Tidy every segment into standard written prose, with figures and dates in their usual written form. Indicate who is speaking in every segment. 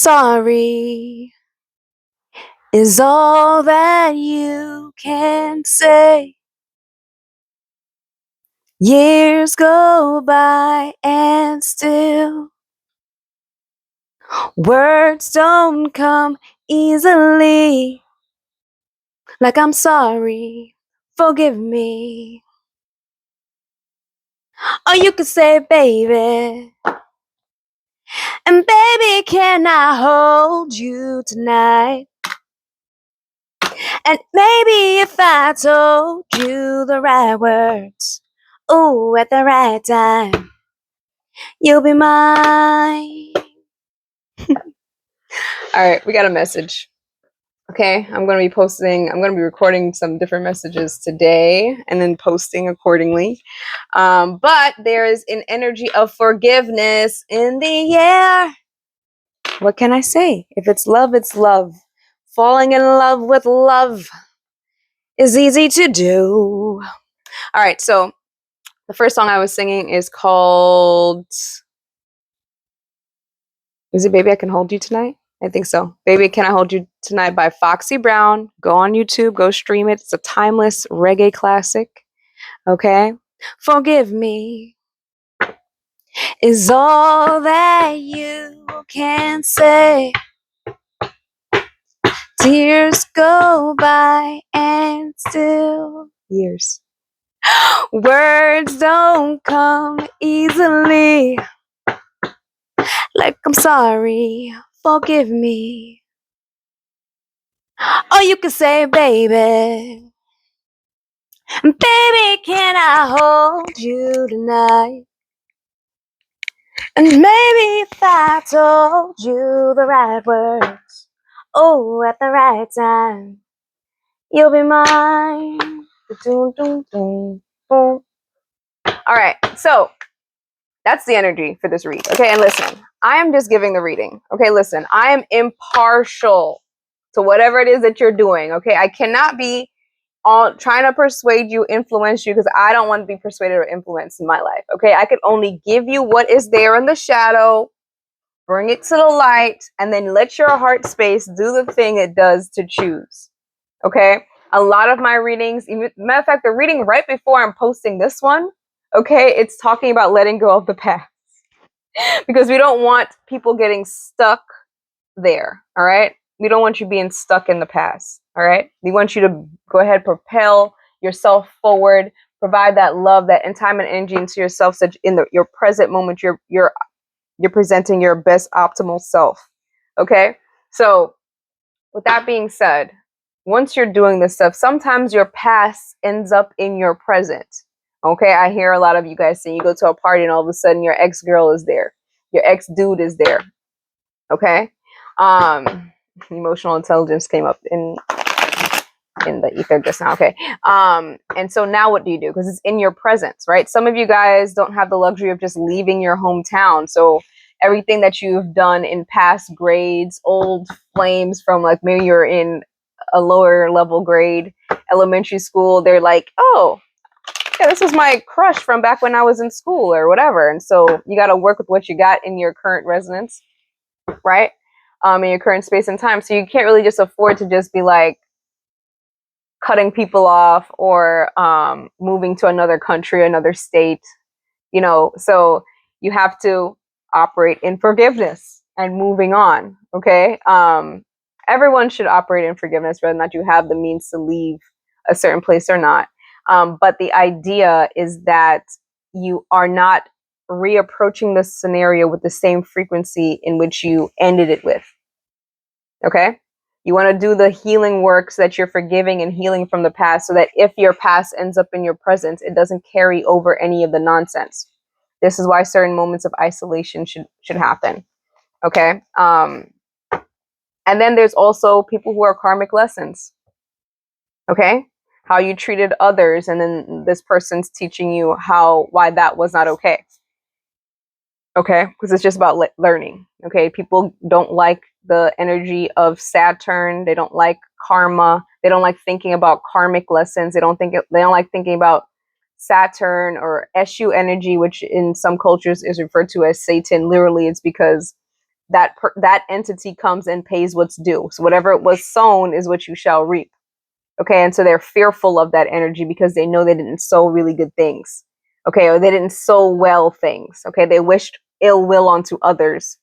Speaker 1: sorry is all that you can say. Years go by and still words don't come easily. Like I'm sorry, forgive me. Or you could say, baby, and baby, can I hold you tonight? And maybe if I told you the right words, ooh, at the right time, you'll be mine. All right, we got a message. Okay, I'm going to be recording some different messages today and then posting accordingly. But there is an energy of forgiveness in the air. What can I say? If it's love, it's love. Falling in love with love is easy to do. All right, so the first song I was singing is called... Is it Baby I Can Hold You Tonight? I think so. Baby Can I Hold You Tonight by Foxy Brown. Go on YouTube, go stream it. It's a timeless reggae classic. Okay? Forgive me is all that you can say. Tears go by and still years. Words don't come easily. Like I'm sorry, forgive me. Or you can say, baby, baby, can I hold you tonight? And maybe if I told you the right words, oh, at the right time, you'll be mine. All right, so that's the energy for this read. Okay, and listen, I am just giving the reading. Okay, listen, I am impartial to whatever it is that you're doing. Okay, I cannot be all trying to persuade you, influence you, because I don't want to be persuaded or influenced in my life. Okay, I can only give you what is there in the shadow, bring it to the light, and then let your heart space do the thing it does to choose. Okay, a lot of my readings, even matter of fact, the reading right before I'm posting this one, okay, it's talking about letting go of the past because we don't want people getting stuck there. All right, we don't want you being stuck in the past. All right, we want you to go ahead, propel yourself forward, provide that love, that time and energy into yourself, such in your present moment you're presenting your best optimal self. Okay, so with that being said, once you're doing this stuff, sometimes your past ends up in your present. Okay, I hear a lot of you guys saying you go to a party and all of a sudden your ex-girl is there, your ex-dude is there. Okay, emotional intelligence came up in the ether just now. Okay, and so now what do you do? Because it's in your presence, right? Some of you guys don't have the luxury of just leaving your hometown, so everything that you've done in past grades, old flames from like maybe you're in a lower level grade, elementary school, they're like, oh yeah, this was my crush from back when I was in school or whatever. And so you got to work with what you got in your current resonance, right? In your current space and time. So you can't really just afford to just be like cutting people off or moving to another country, another state, you know. So you have to operate in forgiveness and moving on. Okay. Everyone should operate in forgiveness, whether or not you have the means to leave a certain place or not. But the idea is that you are not reapproaching the scenario with the same frequency in which you ended it with. Okay? You want to do the healing work so that you're forgiving and healing from the past, so that if your past ends up in your present, it doesn't carry over any of the nonsense. This is why certain moments of isolation should happen. Okay? And then there's also people who are karmic lessons. Okay? How you treated others, and then this person's teaching you why that was not okay. Okay? Because it's just about learning. Okay? People don't like the energy of Saturn. They don't like karma. They don't like thinking about karmic lessons. They don't like thinking about Saturn or Eshu energy, which in some cultures is referred to as Satan. Literally, it's because that entity comes and pays what's due. So whatever it was sown is what you shall reap. Okay, and so they're fearful of that energy because they know they didn't sow really good things. Okay, or they didn't sow well things. Okay, they wished ill will onto others,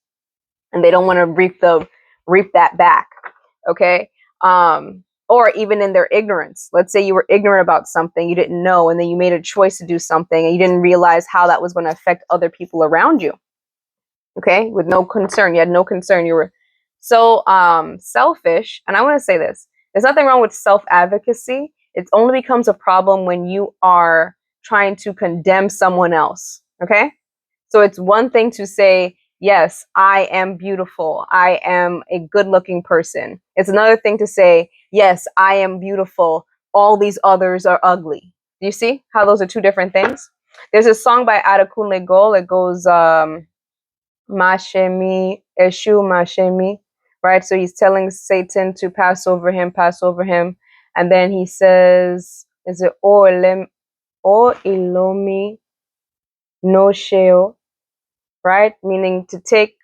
Speaker 1: and they don't want to reap that back. Okay, or even in their ignorance. Let's say you were ignorant about something, you didn't know, and then you made a choice to do something, and you didn't realize how that was going to affect other people around you. Okay, with no concern, you had no concern. You were so selfish. And I want to say this: there's nothing wrong with self-advocacy. It only becomes a problem when you are trying to condemn someone else. Okay, so it's one thing to say, yes, I am beautiful, I am a good-looking person. It's another thing to say, yes, I am beautiful, all these others are ugly. Do you see how those are two different things? There's a song by Adekunle Gold. It goes Mashemi, Eshu Mashemi, right? So he's telling Satan to pass over him, pass over him. And then he says, is it O Ilomi no Sheo, right? Meaning to take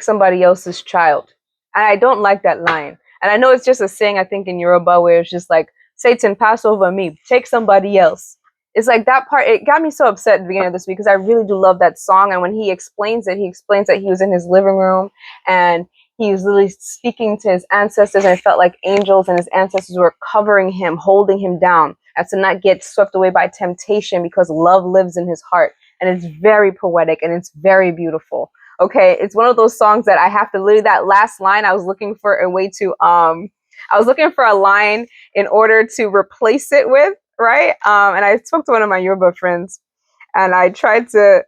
Speaker 1: somebody else's child. And I don't like that line. And I know it's just a saying, I think in Yoruba, where it's just like, Satan, pass over me, take somebody else. It's like that part, it got me so upset at the beginning of this week because I really do love that song. And when he explains that he was in his living room and he was literally speaking to his ancestors, and it felt like angels and his ancestors were covering him, holding him down, as to not get swept away by temptation because love lives in his heart. And it's very poetic and it's very beautiful. Okay, it's one of those songs that I have to literally, that last line, I was looking for a way to I was looking for a line in order to replace it with, right? And I spoke to one of my Yoruba friends, and I tried to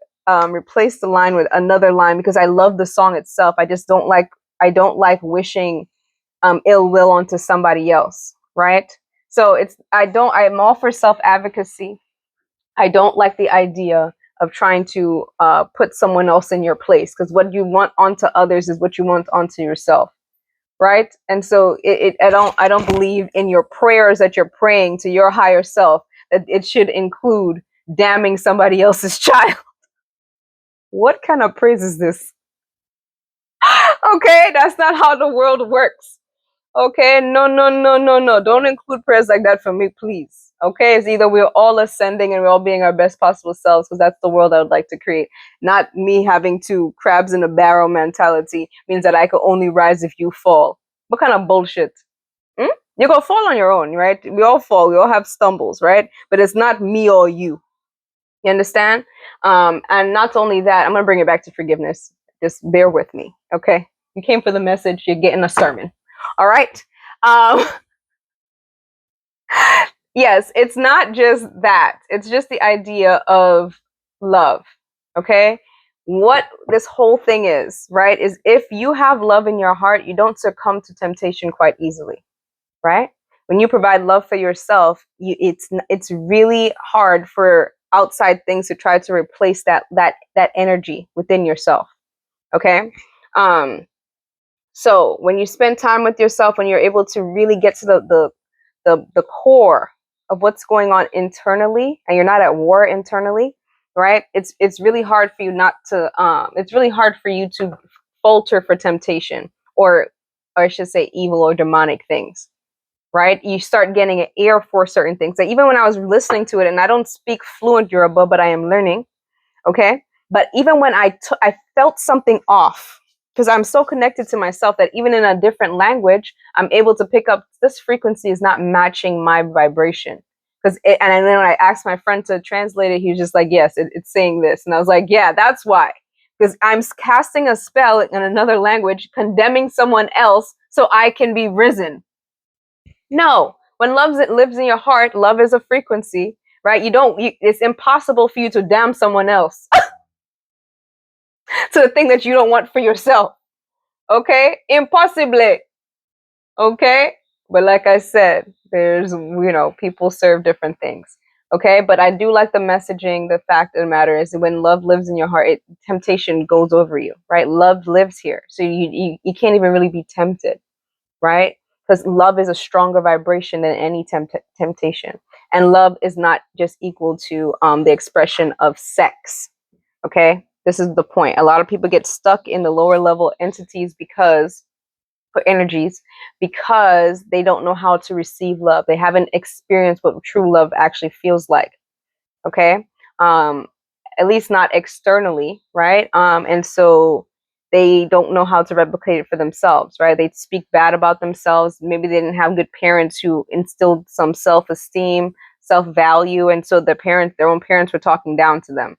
Speaker 1: replace the line with another line because I love the song itself. I don't like wishing ill will onto somebody else, right? So I'm all for self-advocacy. I don't like the idea of trying to put someone else in your place, because what you want onto others is what you want onto yourself, right? And so I don't believe in your prayers that you're praying to your higher self that it should include damning somebody else's child. What kind of praise is this? Okay, that's not how the world works. Okay, no, no, no, no, no. Don't include prayers like that for me, please. Okay, it's either we're all ascending and we're all being our best possible selves, because that's the world I would like to create. Not me having to crabs in a barrel mentality means that I could only rise if you fall. What kind of bullshit? Hmm? You're gonna fall on your own, right? We all fall. We all have stumbles, right? But it's not me or you. You understand? And not only that, I'm gonna bring it back to forgiveness. Just bear with me, okay? You came for the message. You're getting a sermon. All right. Um, yes, it's not just that. It's just the idea of love. Okay. What this whole thing is, right, is if you have love in your heart, you don't succumb to temptation quite easily, right? When you provide love for yourself, it's really hard for outside things to try to replace that energy within yourself. Okay. So when you spend time with yourself, when you're able to really get to the core of what's going on internally, and you're not at war internally, right? It's really hard for you not to it's really hard for you to falter for temptation, or I should say evil or demonic things, right? You start getting an ear for certain things. Like even when I was listening to it, and I don't speak fluent Yoruba, but I am learning, okay? But even when I felt something off, because I'm so connected to myself that even in a different language, I'm able to pick up this frequency is not matching my vibration. And then when I asked my friend to translate it, he was just like, yes, it's saying this. And I was like, yeah, that's why. Because I'm casting a spell in another language, condemning someone else so I can be risen. No, when love lives in your heart, love is a frequency, right? It's impossible for you to damn someone else to the thing that you don't want for yourself. Okay? Impossible. Okay? But like I said, there's, people serve different things. Okay? But I do like the messaging. The fact of the matter is, when love lives in your heart, temptation goes over you, right? Love lives here. So you can't even really be tempted, right? Because love is a stronger vibration than any temptation. And love is not just equal to the expression of sex. Okay? This is the point. A lot of people get stuck in the lower level entities energies because they don't know how to receive love. They haven't experienced what true love actually feels like. Okay. At least not externally, right? And so they don't know how to replicate it for themselves, right? They speak bad about themselves. Maybe they didn't have good parents who instilled some self-esteem, self-value, and so their own parents were talking down to them,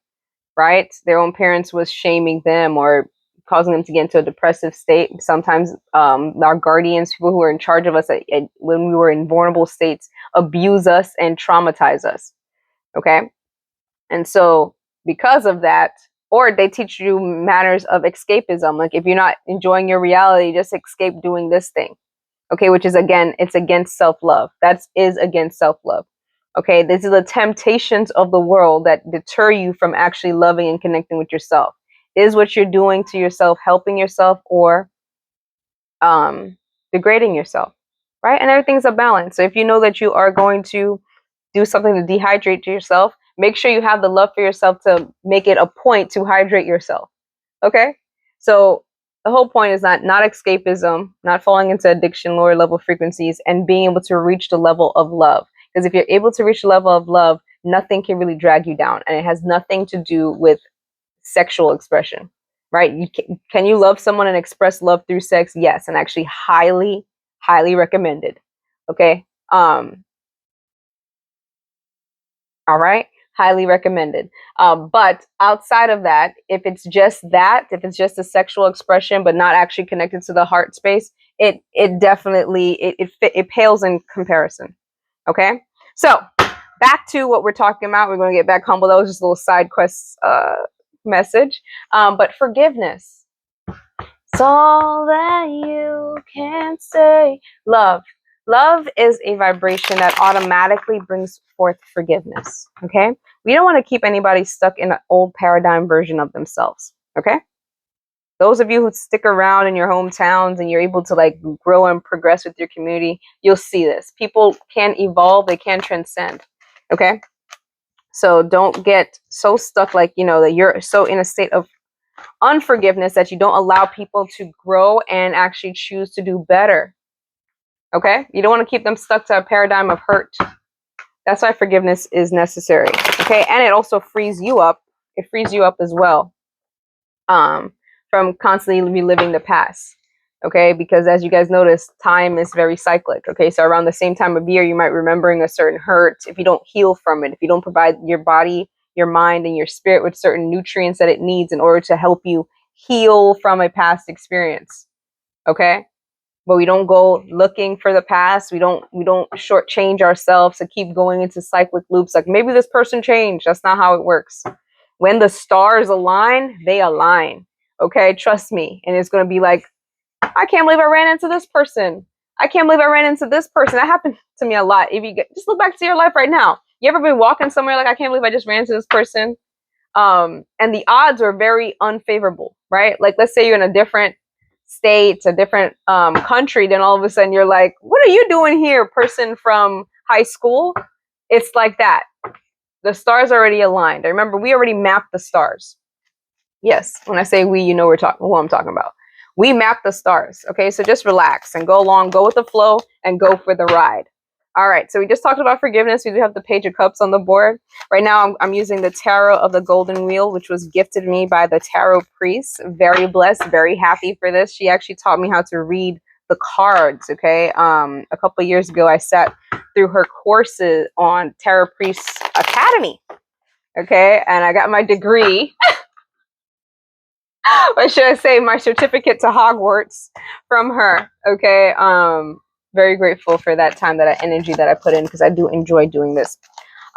Speaker 1: right? Their own parents was shaming them or causing them to get into a depressive state. Sometimes our guardians, people who are in charge of us when we were in vulnerable states, abuse us and traumatize us. Okay. And so because of that, or they teach you manners of escapism. Like if you're not enjoying your reality, just escape doing this thing. Okay. Which is, again, it's against self-love. That is against self-love. Okay. These are the temptations of the world that deter you from actually loving and connecting with yourself. Is what you're doing to yourself helping yourself or degrading yourself? Right. And everything's a balance. So if you know that you are going to do something to dehydrate yourself, make sure you have the love for yourself to make it a point to hydrate yourself. Okay. So the whole point is not escapism, not falling into addiction, lower level frequencies, and being able to reach the level of love. Because if you're able to reach the level of love, nothing can really drag you down. And it has nothing to do with sexual expression, right? Can you love someone and express love through sex? Yes. And actually highly, highly recommended. Okay. All right. Highly recommended. But outside of that, if it's just a sexual expression, but not actually connected to the heart space, it definitely, it pales in comparison. Okay. So back to what we're talking about. We're going to get back humble. That was just a little side quest message. But forgiveness. It's all that you can say. Love. Love is a vibration that automatically brings forth forgiveness. Okay? We don't want to keep anybody stuck in an old paradigm version of themselves. Okay? Those of you who stick around in your hometowns and you're able to like grow and progress with your community, you'll see this. People can evolve, they can transcend. Okay? So don't get so stuck like, that you're so in a state of unforgiveness that you don't allow people to grow and actually choose to do better. Okay? You don't want to keep them stuck to a paradigm of hurt. That's why forgiveness is necessary. Okay? And it also frees you up. It frees you up as well from constantly reliving the past. Okay? Because as you guys notice, time is very cyclic. Okay? So around the same time of year, you might be remembering a certain hurt. If you don't heal from it, if you don't provide your body, your mind, and your spirit with certain nutrients that it needs in order to help you heal from a past experience. Okay? But we don't go looking for the past. We don't shortchange ourselves to keep going into cyclic loops. Like maybe this person changed. That's not how it works. When the stars align, they align. Okay, trust me. And it's going to be like, I can't believe I ran into this person. I can't believe I ran into this person. That happened to me a lot. If you just look back to your life right now. You ever been walking somewhere like, I can't believe I just ran into this person? And the odds are very unfavorable, right? Like, let's say you're in a different state, a different country, then all of a sudden you're like, what are you doing here, person from high school? It's like that. The stars already aligned. I remember we already mapped the stars. Yes, when I say we, you know who I'm talking about. We mapped the stars. Okay, so just relax and go along, go with the flow, and go for the ride. All right, so we just talked about forgiveness. We do have the Page of Cups on the board. Right now, I'm using the Tarot of the Golden Wheel, which was gifted me by the Tarot Priest. Very blessed, very happy for this. She actually taught me how to read the cards, okay? A couple of years ago, I sat through her courses on Tarot Priest Academy, okay? And I got my degree. What should I say? My certificate to Hogwarts from her, okay? Very grateful for that time, that energy that I put in, because I do enjoy doing this.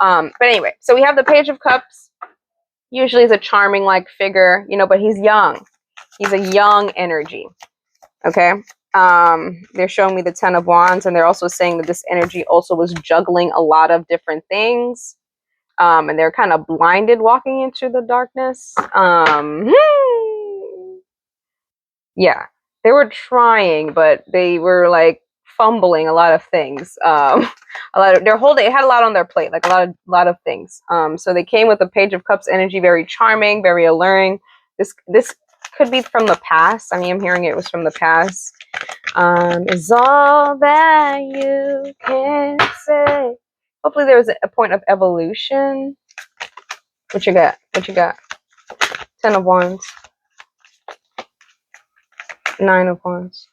Speaker 1: But anyway, so we have the Page of Cups. Usually is a charming like figure, but he's young. He's a young energy. Okay. They're showing me the 10 of Wands, and they're also saying that this energy also was juggling a lot of different things. And they're kind of blinded walking into the darkness. Yeah, they were trying, but they were like fumbling a lot of things. They had a lot on their plate, like a lot of things. So they came with the Page of Cups energy, very charming, very alluring, This could be from the past. I mean, I'm hearing it was from the past. Is all that you can say. Hopefully there was a point of evolution. What you got? What you got? 10 of Wands. 9 of Wands.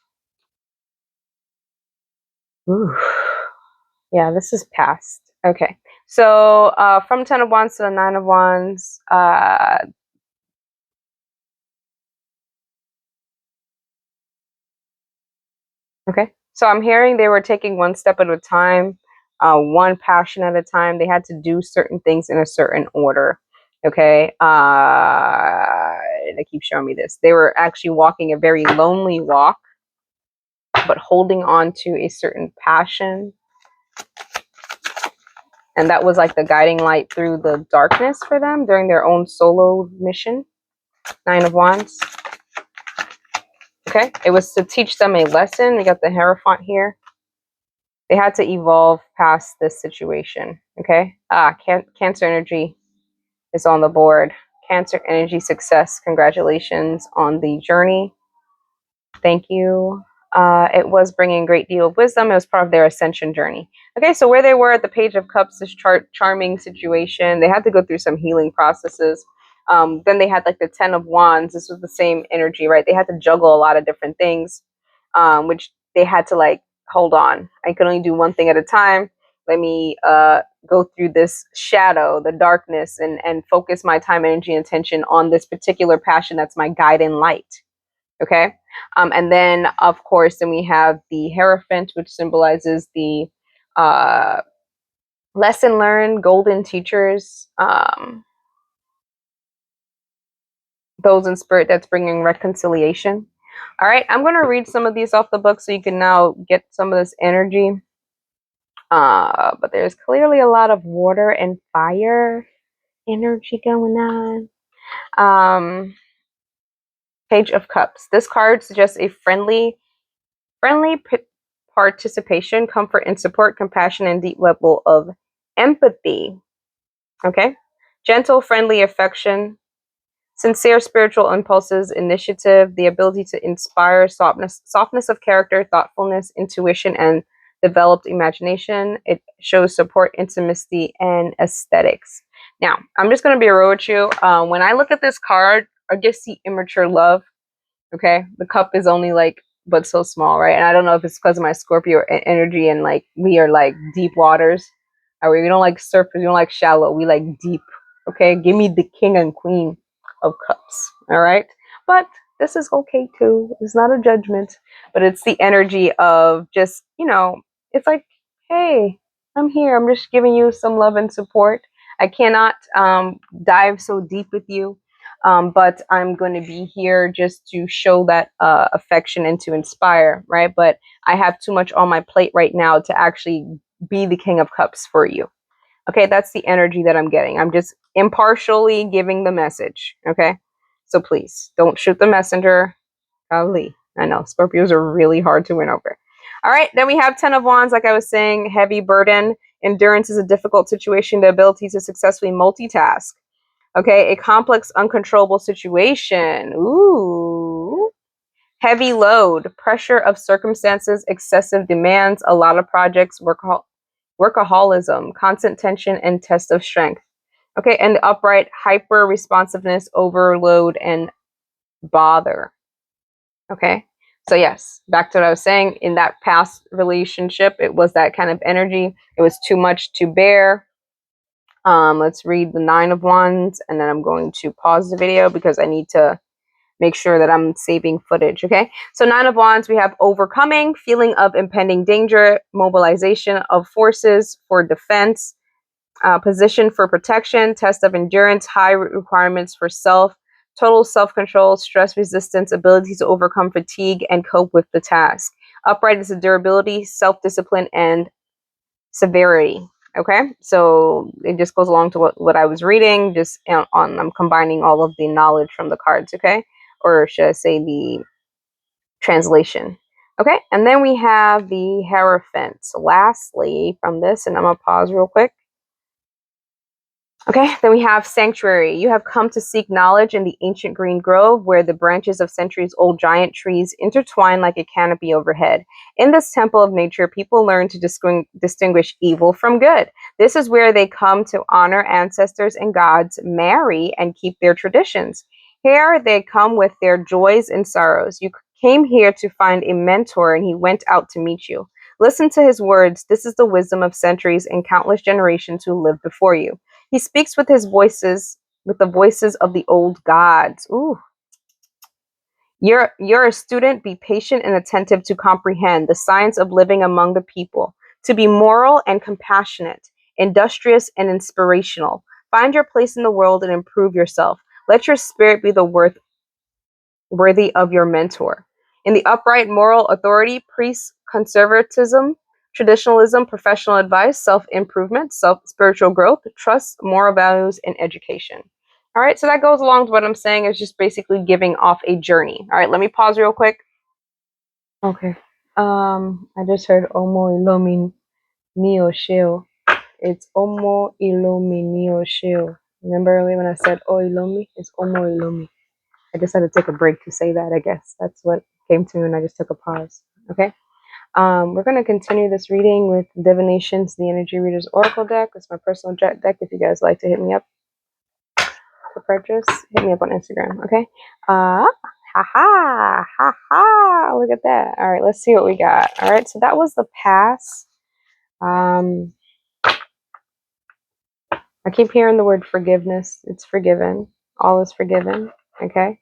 Speaker 1: Ooh. Yeah, this is past. Okay. So from 10 of Wands to the 9 of Wands, okay. So I'm hearing they were taking one step at a time, one passion at a time. They had to do certain things in a certain order. Okay. They keep showing me this. They were actually walking a very lonely walk, but holding on to a certain passion. And that was like the guiding light through the darkness for them during their own solo mission. 9 of Wands. Okay. It was to teach them a lesson. We got the Hierophant here. They had to evolve past this situation. Okay. Cancer energy is on the board. Cancer energy success. Congratulations on the journey. Thank you. It was bringing a great deal of wisdom. It was part of their ascension journey. Okay, so where they were at the Page of Cups, this charming situation, they had to go through some healing processes. Then they had like the 10 of Wands. This was the same energy, right? They had to juggle a lot of different things, which they had to like, hold on. I can only do one thing at a time. Let me go through this shadow, the darkness, and focus my time, energy, and attention on this particular passion that's my guide and light. Okay. And then, of course, then we have the Hierophant, which symbolizes the lesson learned, golden teachers, those in spirit that's bringing reconciliation. All right. I'm going to read some of these off the book so you can now get some of this energy. But there's clearly a lot of water and fire energy going on. Page of Cups. This card suggests a friendly participation, comfort and support, compassion, and deep level of empathy. Okay. Gentle, friendly affection, sincere spiritual impulses, initiative, the ability to inspire, softness of character, thoughtfulness, intuition, and developed imagination. It shows support, intimacy, and aesthetics. Now, I'm just going to be real with you. When I look at this card, I just see immature love. Okay. The cup is only like, but so small, right? And I don't know if it's because of my Scorpio energy and like we are like deep waters. Or we don't like surface, we don't like shallow, we like deep. Okay. Give me the king and queen of cups. All right. But this is okay too. It's not a judgment, but it's the energy of just, it's like, hey, I'm here. I'm just giving you some love and support. I cannot dive so deep with you. But I'm going to be here just to show that affection and to inspire, right? But I have too much on my plate right now to actually be the King of Cups for you. Okay, that's the energy that I'm getting. I'm just impartially giving the message. Okay, so please don't shoot the messenger. Golly, I know Scorpios are really hard to win over. All right, then we have 10 of Wands. Like I was saying, heavy burden. Endurance is a difficult situation. The ability to successfully multitask. Okay, a complex, uncontrollable situation. Ooh. Heavy load, pressure of circumstances, excessive demands, a lot of projects, workaholism, constant tension, and test of strength. Okay, and the upright, hyper responsiveness, overload, and bother. Okay, so yes, back to what I was saying. In that past relationship, it was that kind of energy. It was too much to bear. Let's read the 9 of Wands, and then I'm going to pause the video because I need to make sure that I'm saving footage. Okay, so 9 of Wands, we have overcoming, feeling of impending danger, mobilization of forces for defense, position for protection, test of endurance, high requirements for self, total self-control, stress resistance, ability to overcome fatigue and cope with the task. Upright is the durability, self-discipline, and severity. Okay, so it just goes along to what I was reading, just I'm combining all of the knowledge from the cards. Okay, or should I say the translation. Okay, and then we have the Hierophant. So lastly from this, and I'm gonna pause real quick. Okay, then we have sanctuary. You have come to seek knowledge in the ancient green grove where the branches of centuries-old giant trees intertwine like a canopy overhead. In this temple of nature, people learn to distinguish evil from good. This is where they come to honor ancestors and gods, marry, and keep their traditions. Here they come with their joys and sorrows. You came here to find a mentor, and he went out to meet you. Listen to his words. This is the wisdom of centuries and countless generations who lived before you. He speaks with the voices of the old gods. Ooh. You're a student. Be patient and attentive to comprehend the science of living among the people, to be moral and compassionate, industrious and inspirational. Find your place in the world and improve yourself. Let your spirit be the worthy of your mentor. In the upright moral authority, priests, conservatism, traditionalism, professional advice, self-improvement, spiritual growth, trust, moral values, and education. All right, so that goes along with what I'm saying. It's just basically giving off a journey. All right, let me pause real quick. Okay. I just heard Omo Ilomi Neo Sheo. It's Omo Ilomi Neo Sheo. Remember earlier when I said O Ilomi? It's Omo Ilomi. I just had to take a break to say that, I guess. That's what came to me and I just took a pause. Okay. We're going to continue this reading with Divinations, the Energy Reader's Oracle deck. It's my personal deck. If you guys like to hit me up for purchase, hit me up on Instagram. Okay. Ha ha. Ha ha. Look at that. All right. Let's see what we got. All right. So that was the pass. I keep hearing the word forgiveness. It's forgiven. All is forgiven. Okay.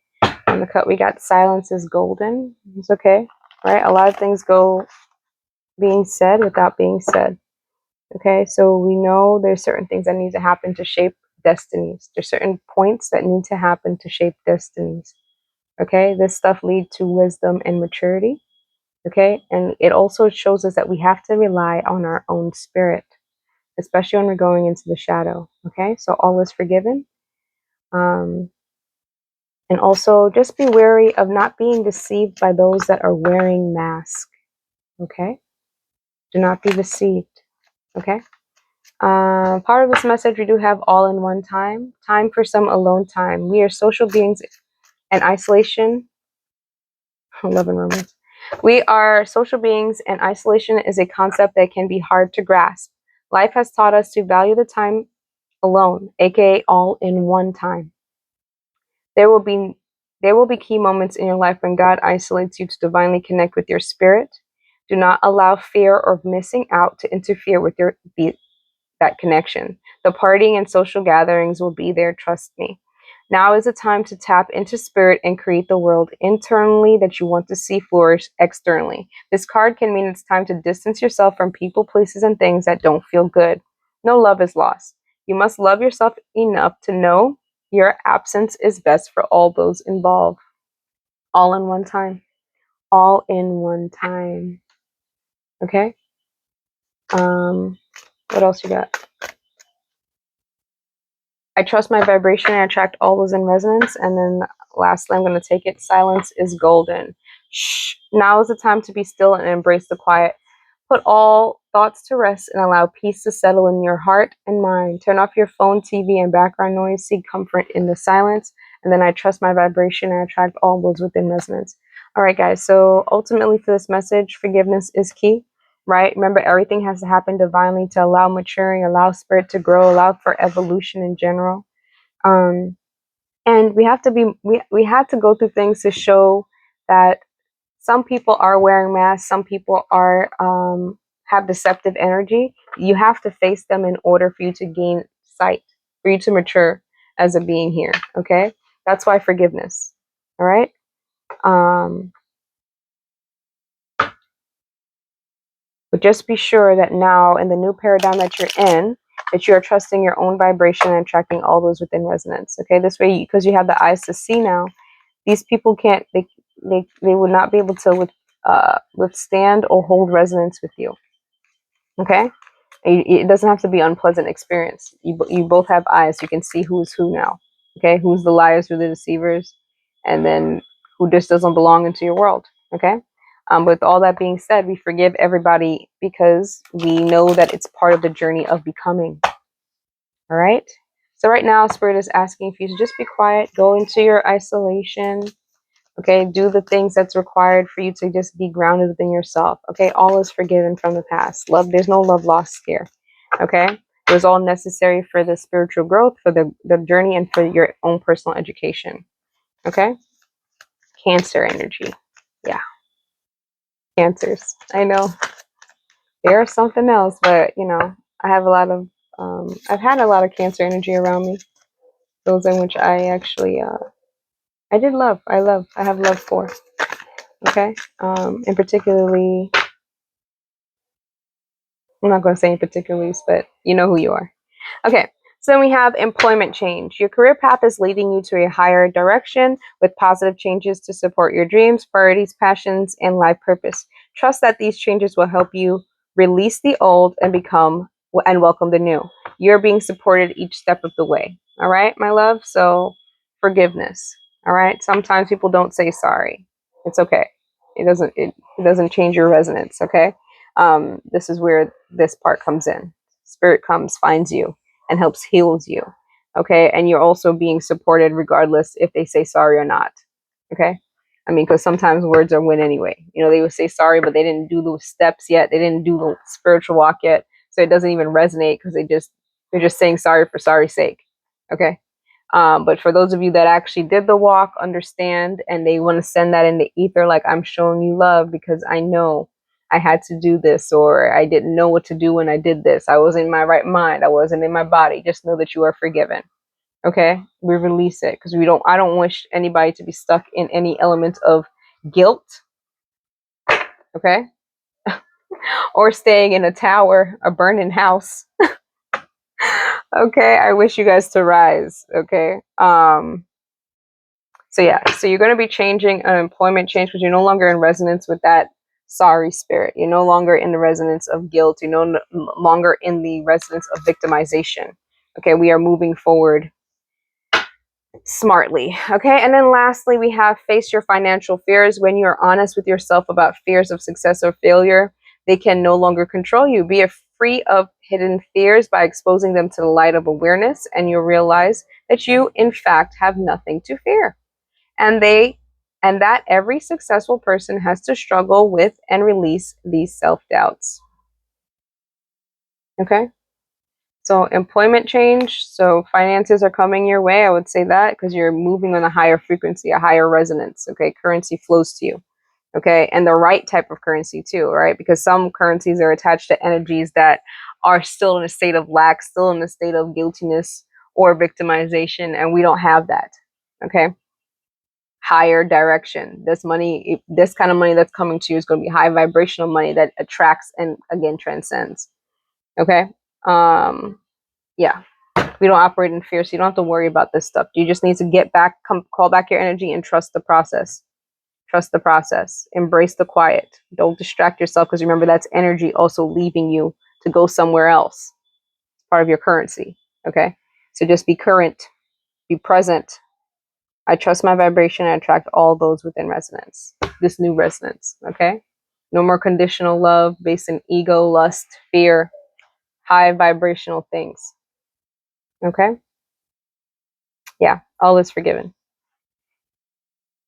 Speaker 1: On the cut, we got silence is golden. It's okay. Right. A lot of things go being said without being said. Okay, so we know there's certain things that need to happen to shape destinies. There's certain points that need to happen to shape destinies. Okay, this stuff leads to wisdom and maturity. Okay, and it also shows us that we have to rely on our own spirit, especially when we're going into the shadow. Okay, so all is forgiven. And also just be wary of not being deceived by those that are wearing masks. Okay, do not be deceived. Okay. Part of this message, we do have all in one time for some alone time. We are social beings, and isolation, love and romance. We are social beings, and isolation is a concept that can be hard to grasp. Life has taught us to value the time alone, aka all in one time. There will be key moments in your life when God isolates you to divinely connect with your spirit. Do not allow fear of missing out to interfere with that connection. The partying and social gatherings will be there, trust me. Now is the time to tap into spirit and create the world internally that you want to see flourish externally. This card can mean it's time to distance yourself from people, places, and things that don't feel good. No love is lost. You must love yourself enough to know your absence is best for all those involved. All in one time. All in one time. Okay? What else you got? I trust my vibration and attract all those in resonance. And then lastly, I'm going to take it. Silence is golden. Shh. Now is the time to be still and embrace the quiet. Put all thoughts to rest and allow peace to settle in your heart and mind. Turn off your phone, TV, and background noise. Seek comfort in the silence. And then I trust my vibration and attract all those within resonance. All right, guys. So ultimately for this message, forgiveness is key. Right? Remember, everything has to happen divinely to allow maturing, allow spirit to grow, allow for evolution in general. And we have to we had to go through things to show that some people are wearing masks, some people are have deceptive energy. You have to face them in order for you to gain sight, for you to mature as a being here. Okay, that's why forgiveness. All right. But just be sure that now in the new paradigm that you're in, that you are trusting your own vibration and attracting all those within resonance. Okay, this way, because you have the eyes to see now, these people can't, they would not be able to withstand or hold resonance with you. Okay, it doesn't have to be unpleasant experience. You both have eyes. You can see who's who now. Okay, who's the liars, who the deceivers, and then who just doesn't belong into your world. Okay. With all that being said, we forgive everybody because we know that it's part of the journey of becoming. All right. So right now, Spirit is asking for you to just be quiet, go into your isolation, okay? Do the things that's required for you to just be grounded within yourself, okay? All is forgiven from the past. Love, there's no love lost here, okay? It was all necessary for the spiritual growth, for the journey, and for your own personal education, okay? Cancer energy. Yeah, Cancers. I know. They're something else, but, you know, I have a lot of, I've had a lot of Cancer energy around me. Those in which I actually, I did love. I have love for, okay? And particularly, I'm not going to say in particularly, but you know who you are. Okay, so then we have employment change. Your career path is leading you to a higher direction with positive changes to support your dreams, priorities, passions, and life purpose. Trust that these changes will help you release the old and become and welcome the new. You're being supported each step of the way. All right, my love? So forgiveness. All right. Sometimes people don't say sorry. It's okay. It doesn't change your resonance. Okay. This is where this part comes in. Spirit comes, finds you, and helps heals you. Okay. And you're also being supported regardless if they say sorry or not. Okay. I mean, because sometimes words are win anyway. You know, they would say sorry, but they didn't do the steps yet. They didn't do the spiritual walk yet. So it doesn't even resonate because they're just saying sorry for sorry's sake. Okay. But for those of you that actually did the walk, understand, and they want to send that in the ether, like, I'm showing you love because I know I had to do this, or I didn't know what to do when I did this. I wasn't in my right mind. I wasn't in my body. Just know that you are forgiven. Okay. We release it because I don't wish anybody to be stuck in any element of guilt. Okay. Or staying in a tower, a burning house. Okay. I wish you guys to rise. Okay. So yeah, so you're going to be changing an employment change because you're no longer in resonance with that sorry spirit. You're no longer in the resonance of guilt. You're no longer in the resonance of victimization. Okay, we are moving forward smartly. Okay, and then lastly, we have face your financial fears. When you're honest with yourself about fears of success or failure, they can no longer control you. Be free of hidden fears by exposing them to the light of awareness, and you'll realize that you, in fact, have nothing to fear. And that every successful person has to struggle with and release these self-doubts. Okay, so employment change, so finances are coming your way. I would say that because you're moving on a higher frequency, a higher resonance. Okay, currency flows to you. Okay, and the right type of currency too, right? Because some currencies are attached to energies that are still in a state of lack, still in a state of guiltiness or victimization, and we don't have that. Okay, higher direction. This kind of money that's coming to you is going to be high vibrational money that attracts and again transcends. Okay. Yeah. We don't operate in fear, so you don't have to worry about this stuff. You just need to call back your energy and trust the process. Trust the process. Embrace the quiet. Don't distract yourself because remember that's energy also leaving you to go somewhere else. It's part of your currency. Okay. So just be current, be present. I trust my vibration and attract all those within resonance. This new resonance, okay? No more conditional love based in ego, lust, fear, high vibrational things. Okay? Yeah, all is forgiven.